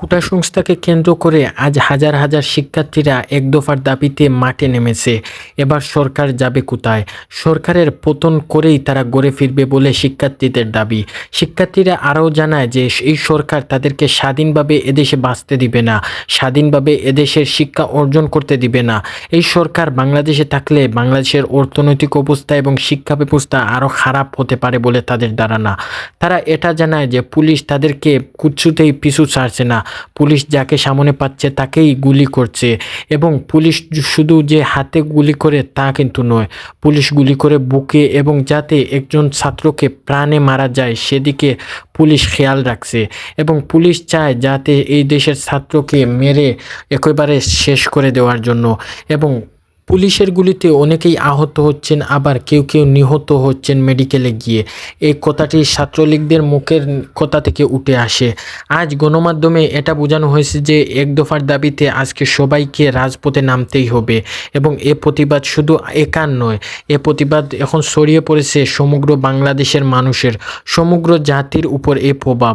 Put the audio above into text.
কোটা সংস্থাকে কেন্দ্র করে আজ হাজার হাজার শিক্ষার্থীরা এক দফার দাবিতে মাঠে নেমেছে। এবার সরকার যাবে কোথায়? সরকারের পতন করেই তারা গড়ে ফিরবে বলে শিক্ষার্থীদের দাবি। শিক্ষার্থীরা আরও জানায় যে এই সরকার তাদেরকে স্বাধীনভাবে এদেশে বাঁচতে দিবে না, স্বাধীনভাবে এদেশের শিক্ষা অর্জন করতে দিবে না। এই সরকার বাংলাদেশে থাকলে বাংলাদেশের অর্থনৈতিক অবস্থা এবং শিক্ষা ব্যবস্থা আরও খারাপ হতে পারে বলে তাদের ধারণা। তারা এটা জানায় যে পুলিশ তাদেরকে কিছুতেই পিছু ছাড়ছে না। পুলিশ যাকে সামনে পাচ্ছে তাকেই গুলি করছে, এবং পুলিশ শুধু যে হাতে গুলি করে তা কিন্তু নয়, পুলিশ গুলি করে বুকে, এবং যাতে একজন ছাত্রকে প্রাণে মারা যায় সেদিকে পুলিশ খেয়াল রাখছে। এবং পুলিশ চায় যাতে এই দেশের ছাত্রকে মেরে একেবারে শেষ করে দেওয়ার জন্য। এবং পুলিশের গুলিতে অনেকেই আহত হচ্ছেন, আবার কেউ কেউ নিহত হচ্ছেন মেডিকেলে গিয়ে। এই কথাটি ছাত্রলীগদের মুখের কথা থেকে উঠে আসে। আজ গণমাধ্যমে এটা বোঝানো হয়েছে যে এক দফার দাবিতে আজকে সবাইকে রাজপথে নামতেই হবে, এবং এ প্রতিবাদ শুধু একার নয়, এ প্রতিবাদ এখন ছড়িয়ে পড়েছে সমগ্র বাংলাদেশের মানুষের, সমগ্র জাতির উপর এ প্রভাব।